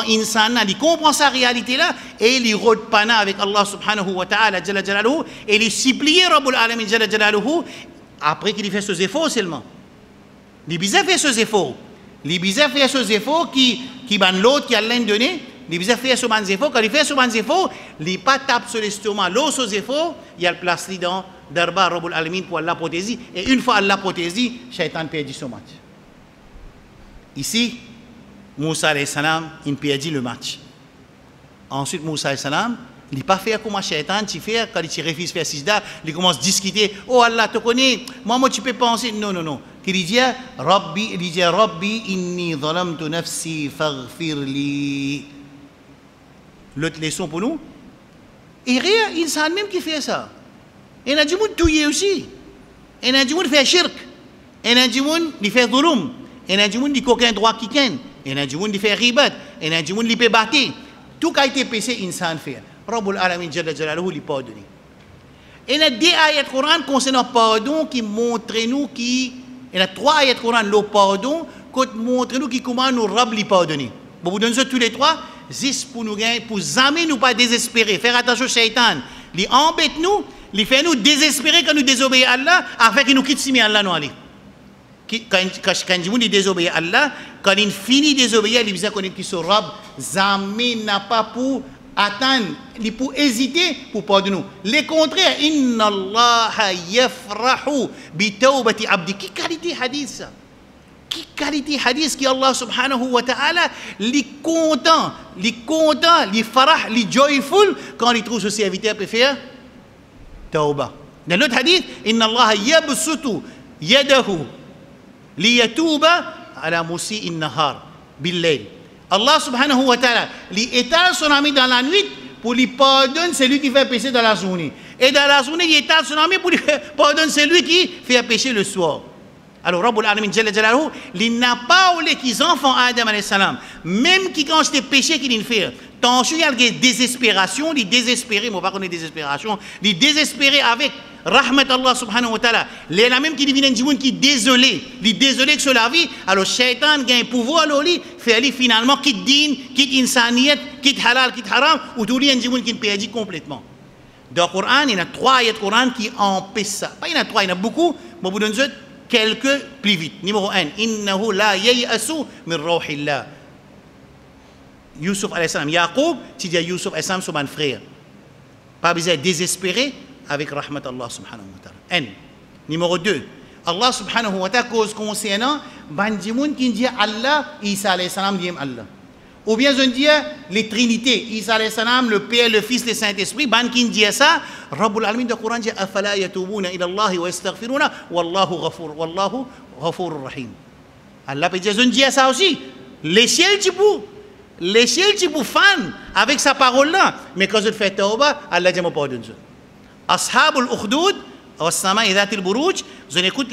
Insan, il comprend sa réalité là, et il rôde pana avec Allah subhanahu wa ta'ala, jalla jalaluhu, et il supplie Rabbul Alamin, jalla jalaluhu, après qu'il fait ses efforts seulement. Il bizarre fait ses efforts. Il bizarre fait ses efforts qui ban l'autre qui a l'un donné. Il bizarre fait ses efforts. Quand il fait ses efforts, il n'est pas tape sur l'estomac. L'autre ses efforts, il a le place dans Darbar Rabbul Alamin pour Allah protéger. Et une fois Allah protéger, Shaitan perdit son match. Ici, Moussa alayhi salam, il perdit le match. Ensuite, Moussa alayhi salam, il n'a pas fait comme Shaitan, tu fais, quand il refuse de faire sijda, il commence à discuter. Oh Allah, te connais, moi tu peux penser. Non, non, non. Il dit, Rabbi, inni zalamtu nafsi faghfir li. L'autre leçon pour nous. Et rien, il sait même qui fait ça. Il y a du monde touillé aussi. Il y a du monde qui fait shirk. Il y a du monde qui fait dhulum. Il y a du monde qui coquin droit qui ken. Il y a du monde qui fait ribat. Il y a du monde qui peut battre. Tout qui a été péché, insan fait. Rabbul Alamin Jalla Jalaluhu lui pardonne. Il y a des ayats Coran concernant le pardon qui montrent nous qui. Il y a 3 ayats Coran le pardon qui montrent nous qui comment nous Rabb lui pardonner. Bon, vous donnez ça tous les 3, juste pour nous gagner, pour jamais nous pas désespérer. Faire attention au Shaitan. Il embête nous, il fait nous désespérer quand nous désobéissons à Allah, afin qu'il nous quitte si Allah nous allait. Quand il désobéit à Allah, quand il finit de désobéir, il besoin connaître qui se Rabb, jamais n'a pas pour attendre, il pour hésiter pour pardonner. Le contraire, inna Allah yafrahu bi tawbati abdi. Qui qualité hadith ça? Qui qualité hadith qui Allah subhanahu wa ta'ala les content, les farah, les joyful quand il trouve ce serviteur peut faire tauba. Dans l'autre hadith, inna Allah yabsutu yadahu liyatuba ala musi'in nahar bil-layl. Allah subhanahu wa ta'ala lui étale son ami dans la nuit pour lui pardonner celui qui fait péché dans la journée. Et dans la journée, il étale son ami pour lui pardonner celui qui fait péché le soir. Alors, Rabbul Alamin Jalla Jalaluhu, il n'a pas oublié qu'ils enfants Adam alayhi salam, même qui quand c'était péché qu'il fait, tant qu'il y a des désespération, les désespérés, moi pas connaître désespération, les désespérés avec rahmat Allah subhanahu wa ta'ala, les là même qui deviennent des gens qui désolé que sur la vie, alors shaitan gagne pouvoir alors lui fait aller finalement quitte din, quitte insaniyat, quitte halal, quitte haram, ou tout les gens qui perdent complètement. Dans le Coran, il y a 3 ayats de Coran qui empêchent ça. Pas il y en a 3, il y en a beaucoup, mais vous donnez quelques plus vite. Numéro 1, innahu la yay'asu min rawhillah. Yusuf alayhi salam, Yaqub, tu dis à Yusuf alayhi salam, son frère. Pas besoin de désespérer avec rahmat Allah subhanahu wa ta'ala. N. Numéro 2, Allah subhanahu wa ta'ala cause concernant bandimoun qui dit Allah, Isa alayhi salam dit Allah. Ou bien je dis les trinités, Isa alayhi salam, le Père, le Fils, le Saint-Esprit, ban qui dit ça, Rabbul Alamin de Coran dit afala yatubuna ila Allah wa yastaghfiruna wallahu ghafurur rahim. Allah peut dire je dis ça aussi. Les ciels tu peux fan avec sa parole là, mais quand je fais tauba, Allah dit me pardonne. Ashabul ukhdud والسماء ذات البروج, je écoute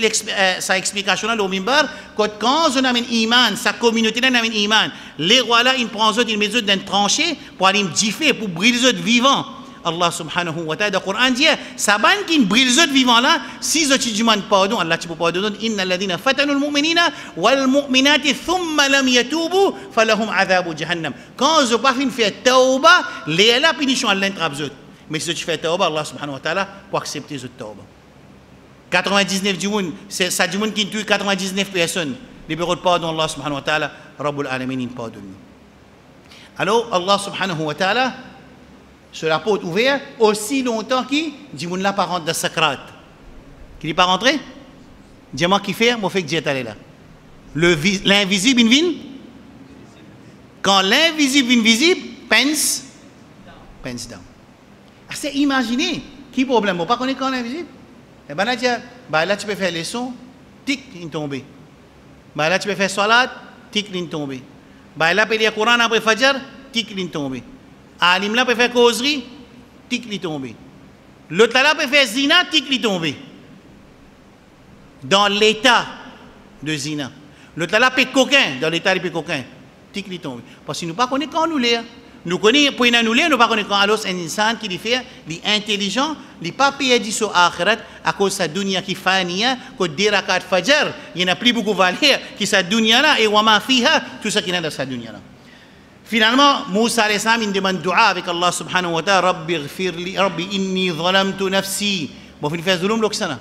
sa explication là au minbar, quand on a un iman, sa communauté là a un iman, les rois là ils prennent une mesure d'un tranché pour aller differ, pour briller les autres vivants. Allah subhanahu wa ta'ala, dans le Coran dit, ça ban qui brille les autres vivants là, si je te demande pardon, Allah tu peux pardonner, inna alladhina fatanu al-mu'minina wal-mu'minati thumma lam yatubu falahum adhabu jahannam. Quand je pas fin faire tauba, les la punition Allah entrape eux. Mais si tu fais tauba, Allah subhanahu wa ta'ala pour accepter ce tauba. 99 du monde, c'est ça du monde qui tue 99 personnes. Les bureaux de pardon, Allah subhanahu wa ta'ala, Rabbul Alamin, il pardonne. Alors, Allah subhanahu wa ta'ala, sur la porte ouverte, aussi longtemps qu'il dit moun la pas rentre dans sakrat. Qui n'est pas rentré? Dis-moi qui fait, moi fait que Dieu est allé là. L'invisible, il vient. Quand l'invisible vient visible, pense down. C'est imaginer. Qui problème? Vous pas connaître quand l'invisible? Eh bien là, tu peux faire les sons, tic, il tombe. Ben là, tu peux faire salat, tic, il tombe. Ben là, tu peux lire le Coran après Fajr, tic, il tombe. Alim là, peut faire causerie, tic, il tombe. L'autre là, peut faire zina, tic, il tombe. Dans l'état de zina. L'autre là, peut coquin, dans l'état de coquin, tic, il tombe. Parce que nous ne connaissons pas quand nous lire. Nous connaissons, pour nous lire, nous ne connaissons pas alors un insan qui fait, il est intelligent, il n'est pas payé sur l'akhirat à cause de sa dunya qui fania, que des rakat fajr, il n'y a plus beaucoup de valeur qui sa dunya là et wama fiha, tout ça qui est dans sa dunya là. Finalement, Moussa alayhi salam, il demande dua avec Allah subhanahu wa ta'ala, Rabbi ghfirli, Rabbi inni zalamtu nafsi. Bon, il fait zulum l'oxana.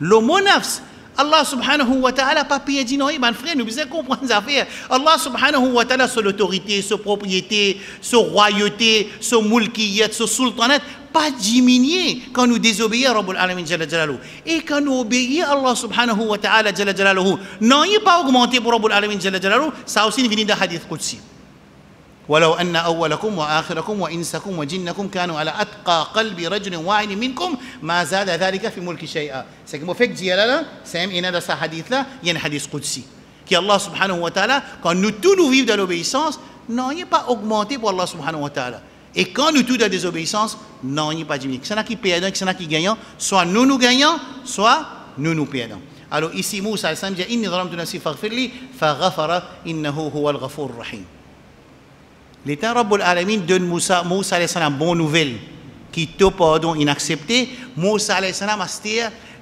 L'homo nafs. Allah subhanahu wa ta'ala pas payé dit non, mon frère, nous devons comprendre les affaires. Allah subhanahu wa ta'ala sur l'autorité, sur propriété, sur royauté, sur mulkiyat, sur sultanat, pas diminuer quand nous désobéissons à Rabbul Alamin Jalla Jalaluhu. Et quand nous obéissons à Allah subhanahu wa ta'ala Jalla Jalaluhu, non, il n'est pas augmenté pour Rabbul Alamin Jalla Jalaluhu, ça aussi vient dans le hadith Qudsi. ولو أن أولكم وآخركم وإنسكم وجنكم كانوا على أتقى قلب رجل واحد منكم ما زاد ذلك في ملك شيئا. C'est que mon fait dire là, c'est un dans ce hadith là, il y a un hadith Qudsi qui Allah subhanahu wa ta'ala, quand nous tous nous vivons dans l'obéissance, non, il n'est pas augmenté pour Allah subhanahu wa ta'ala. Et quand nous tous dans la désobéissance, non, il n'est pas diminué. C'est là qui perdant, c'est là qui gagnant, soit nous gagnons, soit nous perdons. Alors ici Moussa alayhi salam dit inni zalamtu nafsi faghfirli faghfara innahu huwal ghafurur rahim. L'État Rabbul Alamin donne Moussa alayhi salam bonne nouvelle qui te pardon inaccepté. Moussa alayhi salam a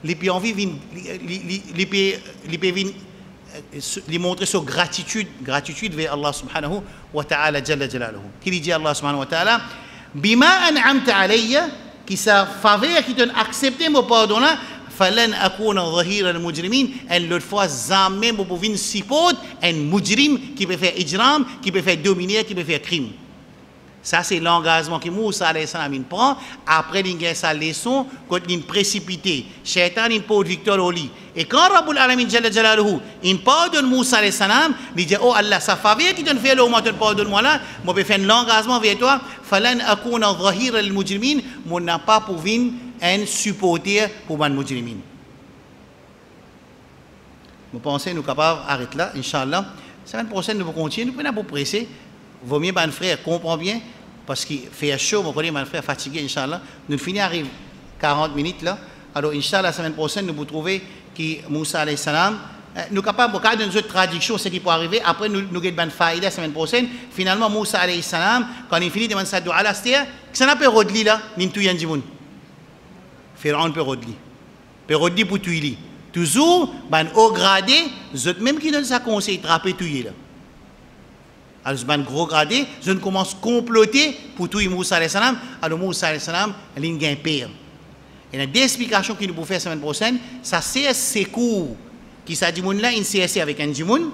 les pays envie les montrer sa gratitude vers Allah subhanahu wa ta'ala jalla jalaluhu. Qui dit Allah subhanahu wa ta'ala bima an'amta alayya, qui sa faveur qui donne accepté mon pardon là, falan akuna dhahira al-mujrimin, et l'autre fois jamais pour pouvoir support un mujrim qui peut faire ijram, qui peut faire dominer, qui peut faire crime. Ça, c'est l'engagement que Moussa alayhi salam prend. Après, il a sa leçon, quand il est précipité. Shaitan, il peut victoire au lit. Et quand Rabbul Alamin Jalla Jalaluhu, il pardonne Moussa alayhi salam, il dit, oh Allah, ça faveur qui te fait là, moi, te pardonne-moi là, moi, je vais faire l'engagement avec toi. Falan akuna dhahira al mujrimin, moi, n'a pas pour venir un supporter pour les mujrimin. Vous pensez, nous sommes capables d'arrêter là, Inch'Allah. La semaine prochaine, nous allons continuer, nous pouvons pas presser. Vaut mieux, mon frère, comprend bien, parce qu'il fait chaud, mon frère fatigué, Inch'Allah. Nous finissons à 40 minutes là. Alors, Inch'Allah, la semaine prochaine, nous allons trouver qui Moussa alayhi salam. Nous sommes capables de faire une traduction, ce qui peut arriver. Après, nous avons une faïda la semaine prochaine. Finalement, Moussa alayhi salam, quand il finit de demander sa dua, c'est-à-dire, ça n'a pas rodli là, ni tout yanjimoun. Pharaon peut rodli. Peut rodli pour tout il. Toujours, ben haut gradé, même qui donne sa conseil, trapper tout là. Alors, ben gros gradé, je commence à comploter pour tout Moussa alayhi salam. Alors, Moussa alayhi salam, il y a un pire. Et la deux explications qu'il nous peut faire la semaine prochaine, ça c'est ces cours qui s'est dit là, une CSC avec un djimoun.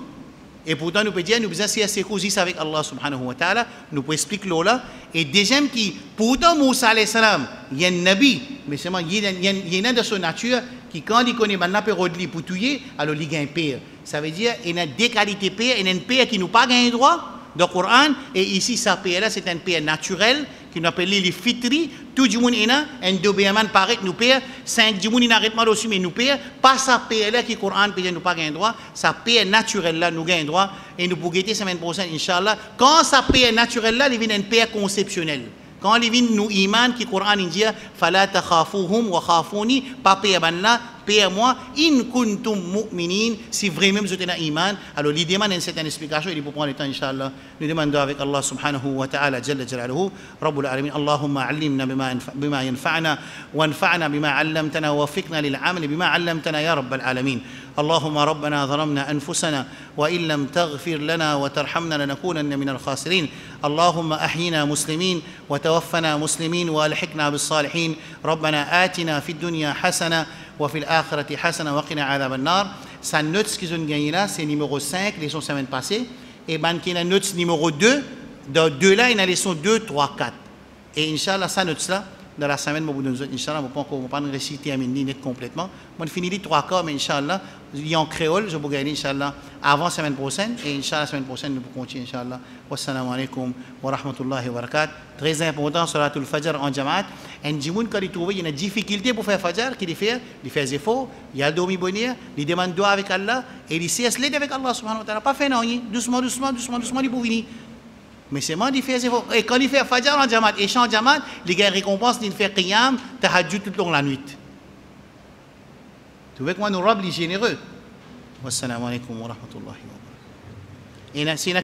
Et pourtant, nous pouvons dire, nous besoin CSC cours avec Allah subhanahu wa ta'ala. Nous pouvons expliquer là. Et deuxième qui, pourtant, Moussa alayhi salam, il y a un nabi, mais seulement il y a un de son nature qui, quand il connaît maintenant pérodli pour tuer, alors il y a un père. Ça veut dire qu'il y a deux qualités père, il y a un père qui nous pas gagne droit dans le Coran, et ici, sa père là, c'est un père naturel, qui nous appelle les fitri, tout le monde est là, un dobéaman paraît nous père, 5 du monde n'arrête pas aussi, mais nous père, pas sa père là qui le Coran peut nous pas gagne droit, sa père naturel là nous gagne droit, et nous pour guetter la semaine prochaine, Inch'Allah, quand sa père naturel là, il vient un père conceptionnel. Quand il vient nous iman qui Coran dit fala takhafuhum wa khafuni pas père ban là père moi in kuntum mu'minin si vraiment vous êtes dans iman alors il demande une certaine explication il faut prendre le temps inchallah nous demandons avec Allah subhanahu wa ta'ala jalla jalaluhu rabbul alamin allahumma allimna bima yanfa'una wanfa'na bima 'allamtana wa waffiqna lil 'amali bima 'allamtana ya rabbal alamin اللهم ربنا ظلمنا أنفسنا وإن لم تغفر لنا وترحمنا لنكونن من الخاسرين اللهم أحينا مسلمين وتوفنا مسلمين وألحقنا بالصالحين ربنا آتنا في الدنيا حسنة وفي الآخرة حسنة وقنا عذاب النار sa note qu'ils ont gagné là c'est numéro 5 leçon semaine passée et ban qui a note numéro 2 dans 2 là il y a leçon 2 3 4 et inchallah sa note là dans la semaine, Inch'Allah, je ne vais pas réciter à net complètement. Je finis les 3 cas, mais Inch'Allah, il y a en créole, je vais gagner, Inch'Allah, avant la semaine prochaine. Et Inch'Allah, la semaine prochaine, nous pouvons continuer, Inch'Allah. Wassalamu alaikum wa rahmatullahi wa barakatuh. Très important, Salatul Fajr en Jamaat. Un djimoun, quand il trouve, il y a une difficulté pour faire Fajr, qu'il fait des efforts, il y a le dormi bonheur, il demande doigt avec Allah, et il sait l'aide avec Allah, subhanahu wa ta'ala. Pas fait non, doucement, il peut venir. Mais c'est moi qui fais des efforts. Et quand il fait Fajr en Jamaat, et chant Jamaat, il gagne récompense, il fait Qiyam, Tahajjud tout le long de la nuit. Tu vois que moi, nous, Rabb, il est généreux. Wassalamu alaikum wa rahmatullahi wa barakatuh.